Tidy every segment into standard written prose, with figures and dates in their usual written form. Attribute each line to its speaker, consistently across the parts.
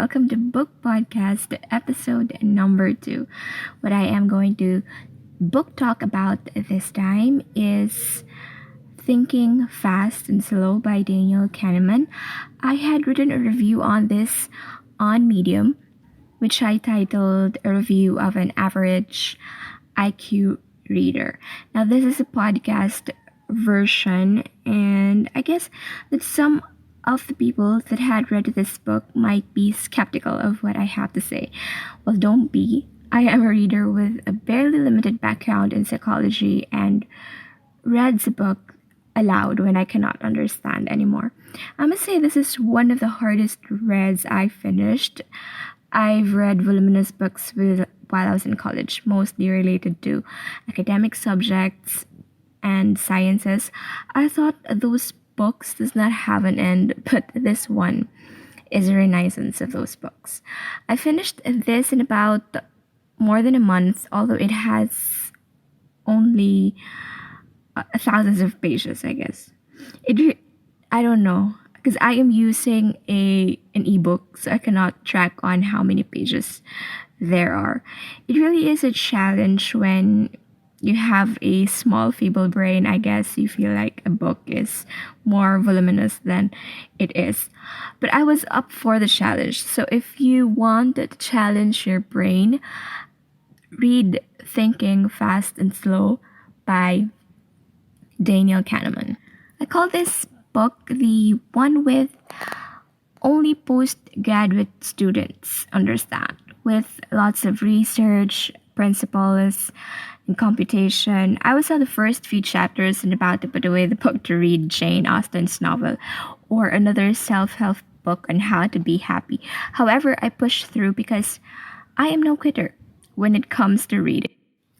Speaker 1: welcome to Book Podcast episode number 2. What I am going to book talk about this time is Thinking Fast and Slow by Daniel Kahneman. I had written a review on this on Medium, which I titled A Review of an Average IQ Reader. Now, this is a podcast version, and I guess that some of the people that had read this book might be skeptical of what I have to say. Well, don't be. I am a reader with a barely limited background in psychology and read the book aloud when I cannot understand anymore. I must say this is one of the hardest reads I finished. I've read voluminous books while I was in college, mostly related to academic subjects and sciences. I thought those books does not have an end, but this one is a renaissance of those books. I finished this in about more than a month, although it has only thousands of pages, I guess. I don't know, because I am using an ebook, so I cannot track on how many pages there are. It really is a challenge when you have a small, feeble brain. I guess you feel like a book is more voluminous than it is. But I was up for the challenge. So if you want to challenge your brain, read Thinking Fast and Slow by Daniel Kahneman. I call this book the one with only postgraduate students understand, with lots of research, principles, and computation. I was on the first few chapters and about to put away the book to read Jane Austen's novel or another self-help book on how to be happy. However, I pushed through because I am no quitter when it comes to reading.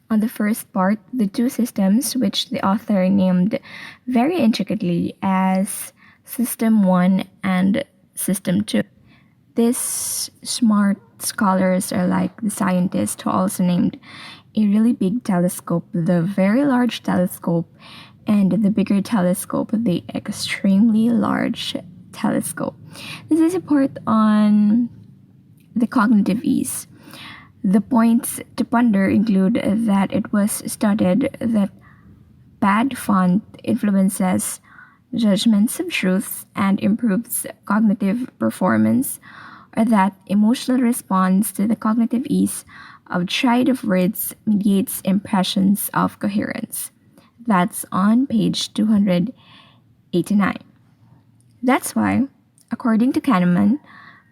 Speaker 1: On the first part, the two systems, which the author named very intricately as System 1 and System 2. These smart scholars are like the scientists who also named a really big telescope the Very Large Telescope and the bigger telescope the Extremely Large Telescope. This is a part on the cognitive ease. The points to ponder include that it was studied that bad font influences judgments of truth and improves cognitive performance, or that emotional response to the cognitive ease of triad of words mediates impressions of coherence. That's on page 289. That's why, according to Kahneman,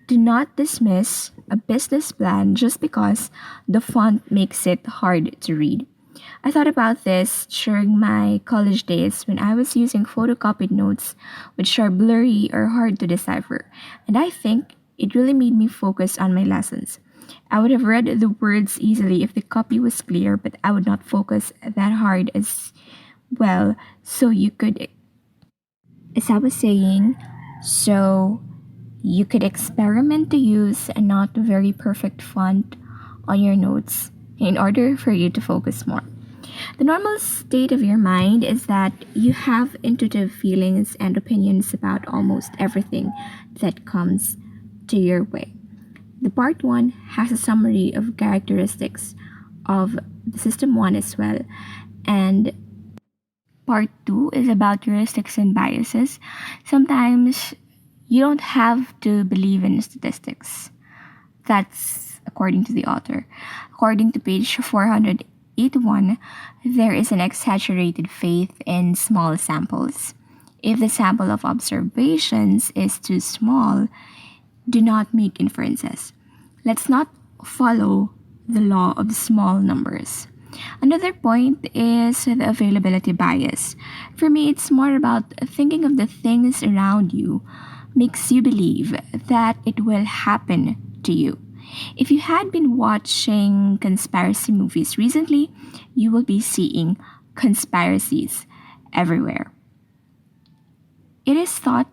Speaker 1: do not dismiss a business plan just because the font makes it hard to read. I thought about this during my college days when I was using photocopied notes which are blurry or hard to decipher, and I think it really made me focus on my lessons. I would have read the words easily if the copy was clear, but I would not focus that hard as well. As I was saying, you could experiment to use a not very perfect font on your notes in order for you to focus more. The normal state of your mind is that you have intuitive feelings and opinions about almost everything that comes to your way. The part 1 has a summary of characteristics of the System 1 as well, and part 2 is about heuristics and biases. Sometimes you don't have to believe in statistics. That's according to the author. According to page 481, there is an exaggerated faith in small samples. If the sample of observations is too small, do not make inferences. Let's not follow the law of small numbers. Another point is the availability bias. For me, it's more about thinking of the things around you makes you believe that it will happen to you. If you had been watching conspiracy movies recently, you will be seeing conspiracies everywhere. It is thought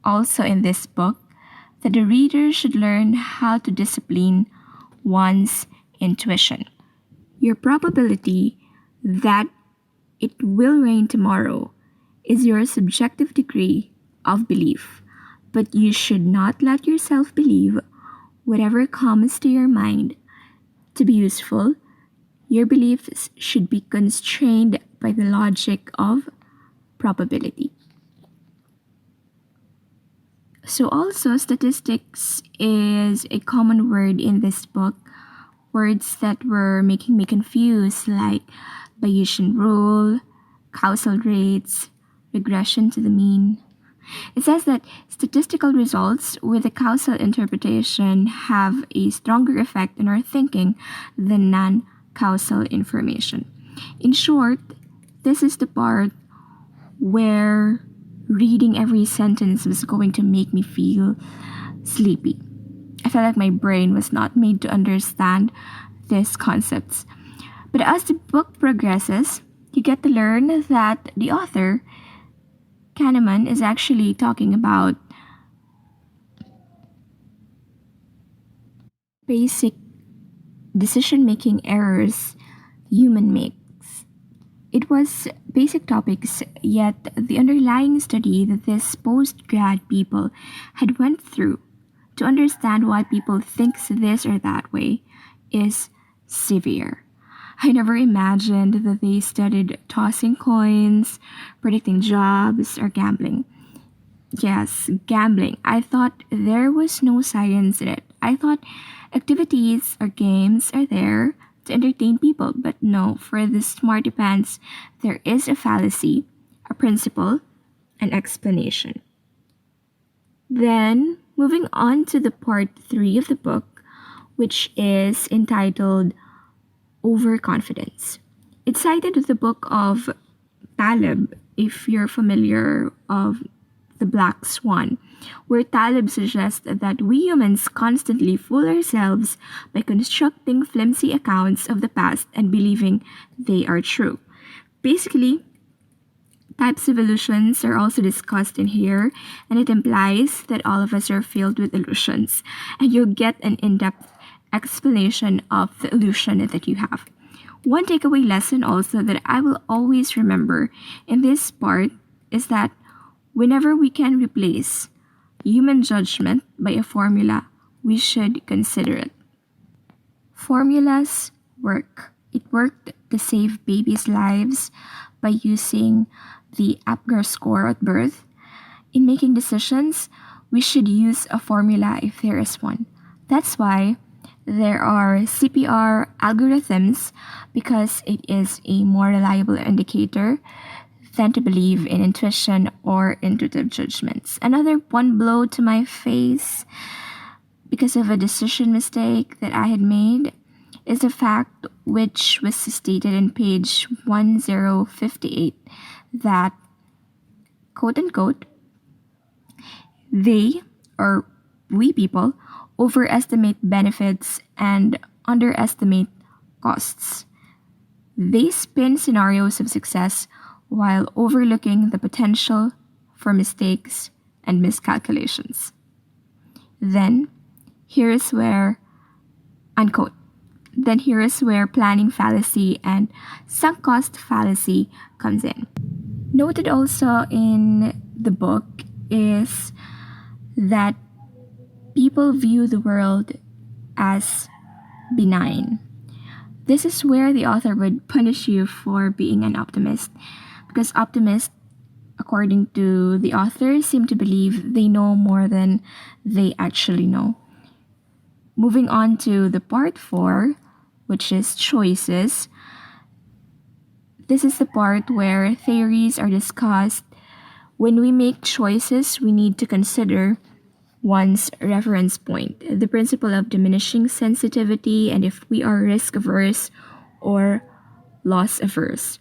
Speaker 1: also in this book that the reader should learn how to discipline one's intuition. Your probability that it will rain tomorrow is your subjective degree of belief, but you should not let yourself believe Whatever comes to your mind to be useful, your beliefs should be constrained by the logic of probability. So, also, statistics is a common word in this book. Words that were making me confused, like Bayesian rule, causal rates, regression to the mean. It says that statistical results with a causal interpretation have a stronger effect on our thinking than non causal information. In short, this is the part where reading every sentence was going to make me feel sleepy. I felt like my brain was not made to understand these concepts. But as the book progresses, you get to learn that the author, Kahneman, is actually talking about basic decision making errors human makes. It was basic topics, yet the underlying study that this post-grad people had went through to understand why people think this or that way is severe. I never imagined that they studied tossing coins, predicting jobs, or gambling. Yes, gambling. I thought there was no science in it. I thought activities or games are there to entertain people, but no, for the smarty pants, there is a fallacy, a principle, an explanation. Then, moving on to the part 3 of the book, which is entitled Overconfidence. It cited the book of Taleb, if you're familiar of the Black Swan, where Taleb suggests that we humans constantly fool ourselves by constructing flimsy accounts of the past and believing they are true. Basically, types of illusions are also discussed in here, and it implies that all of us are filled with illusions, and you'll get an in-depth explanation of the illusion that you have. One takeaway lesson also that I will always remember in this part is that whenever we can replace human judgment by a formula, we should consider it. Formulas work. It worked to save babies' lives by using the Apgar score at birth. In making decisions, we should use a formula if there is one. That's why there are CPR algorithms, because it is a more reliable indicator than to believe in intuition or intuitive judgments. Another one blow to my face because of a decision mistake that I had made is the fact, which was stated in page 1058, that, quote unquote, they, or we people, overestimate benefits and underestimate costs. They spin scenarios of success while overlooking the potential for mistakes and miscalculations. Then, here is where, unquote, then here is where planning fallacy and sunk cost fallacy comes in. Noted also in the book is that people view the world as benign. This is where the author would punish you for being an optimist, because optimists, according to the author, seem to believe they know more than they actually know. Moving on to the part 4, which is choices. This is the part where theories are discussed. When we make choices, we need to consider one's reference point, the principle of diminishing sensitivity, and if we are risk averse or loss averse.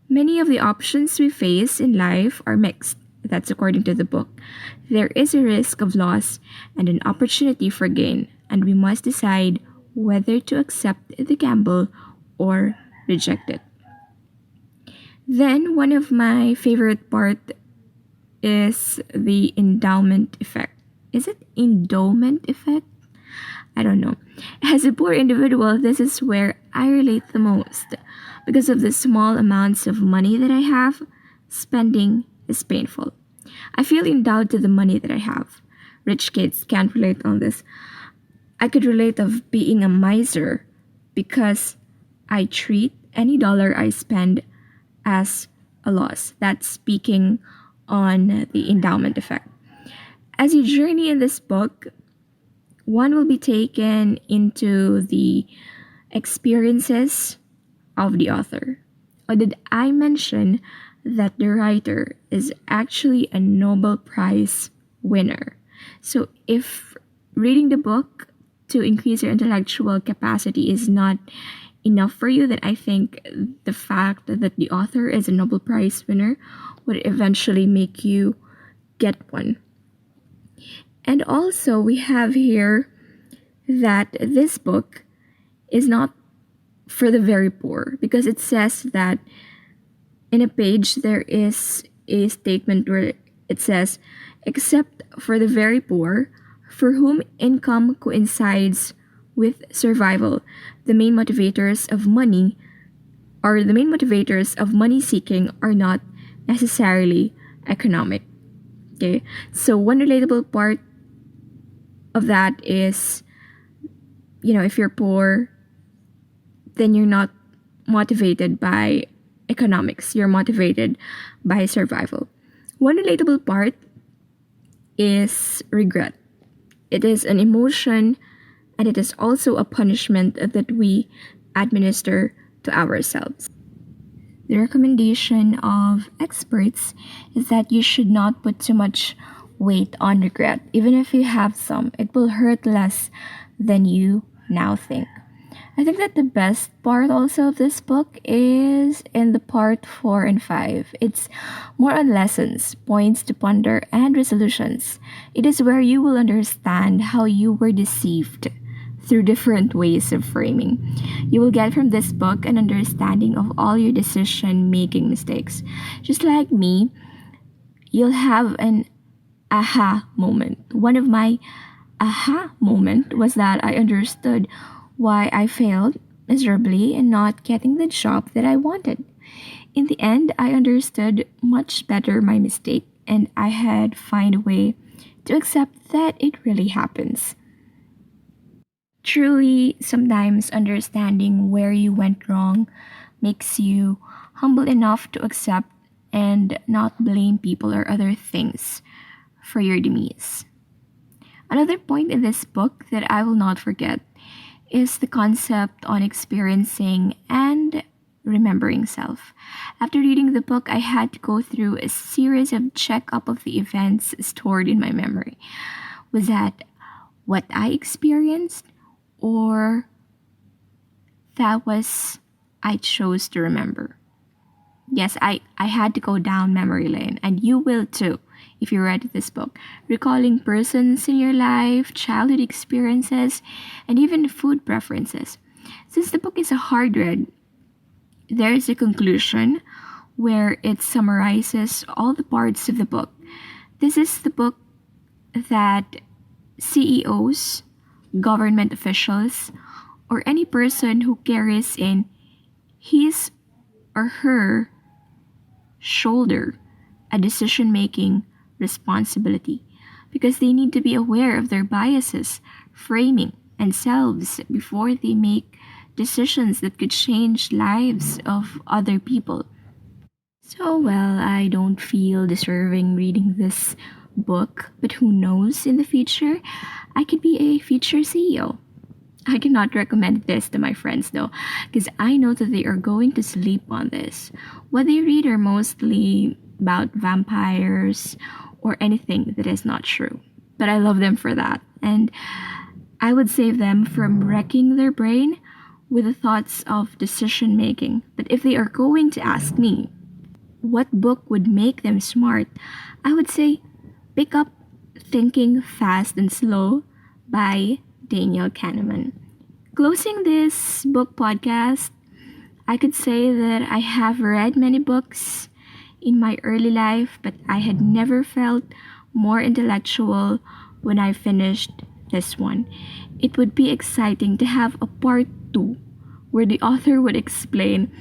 Speaker 1: Many of the options we face in life are mixed. That's according to the book. There is a risk of loss and an opportunity for gain, and we must decide whether to accept the gamble or reject it. Then, one of my favorite part is the endowment effect. Is it endowment effect? I don't know. As a poor individual, this is where I relate the most. Because of the small amounts of money that I have, spending is painful. I feel endowed to the money that I have. Rich kids can't relate on this. I could relate of being a miser because I treat any dollar I spend as a loss. That's speaking on the endowment effect. As you journey in this book, one will be taken into the experiences of the author. Or did I mention that the writer is actually a Nobel Prize winner? So if reading the book to increase your intellectual capacity is not enough for you, then I think the fact that the author is a Nobel Prize winner would eventually make you get one. And also, we have here that this book is not for the very poor, because it says that in a page there is a statement where it says, except for the very poor, for whom income coincides with survival, the main motivators of money seeking are not necessarily economic. Okay, so one relatable part of that is, if you're poor, then you're not motivated by economics, you're motivated by survival. One relatable part is regret. It is an emotion, and it is also a punishment that we administer to ourselves. The recommendation of experts is that you should not put too much weight on regret. Even if you have some, it will hurt less than you now think. I think that the best part also of this book is in the part 4 and 5. It's more on lessons, points to ponder, and resolutions. It is where you will understand how you were deceived through different ways of framing. You will get from this book an understanding of all your decision-making mistakes. Just like me, you'll have an aha moment. One of my aha moment was that I understood why I failed miserably in not getting the job that I wanted. In the end, I understood much better my mistake, and I had find a way to accept that it really happens. Truly, sometimes understanding where you went wrong makes you humble enough to accept and not blame people or other things for your demise. Another point in this book that I will not forget is the concept on experiencing and remembering self. After reading the book, I had to go through a series of check-up of the events stored in my memory. Was that what I experienced, or that was I chose to remember? Yes, I had to go down memory lane, and you will too if you read this book, recalling persons in your life, childhood experiences, and even food preferences. Since the book is a hard read, there is a conclusion where it summarizes all the parts of the book. This is the book that CEOs, government officials, or any person who carries in his or her shoulder a decision-making responsibility, because they need to be aware of their biases, framing, and selves before they make decisions that could change lives of other people. So, well, I don't feel deserving reading this book, but who knows, in the future, I could be a future CEO. I cannot recommend this to my friends though, because I know that they are going to sleep on this. What they read are mostly about vampires or anything that is not true. But I love them for that. And I would save them from wrecking their brain with the thoughts of decision making. But if they are going to ask me what book would make them smart, I would say pick up Thinking Fast and Slow by Daniel Kahneman. Closing this book podcast, I could say that I have read many books in my early life, but I had never felt more intellectual when I finished this one. It would be exciting to have a part 2 where the author would explain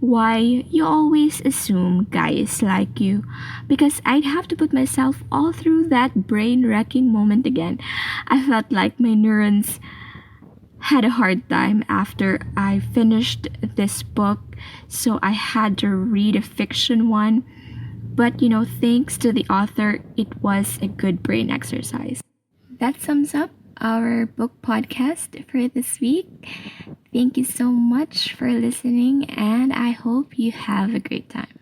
Speaker 1: why you always assume guys like you, because I'd have to put myself all through that brain wrecking moment again. I felt like my neurons had a hard time after I finished this book, so I had to read a fiction one. But thanks to the author, it was a good brain exercise. That sums up our book podcast for this week. Thank you so much for listening, and I hope you have a great time.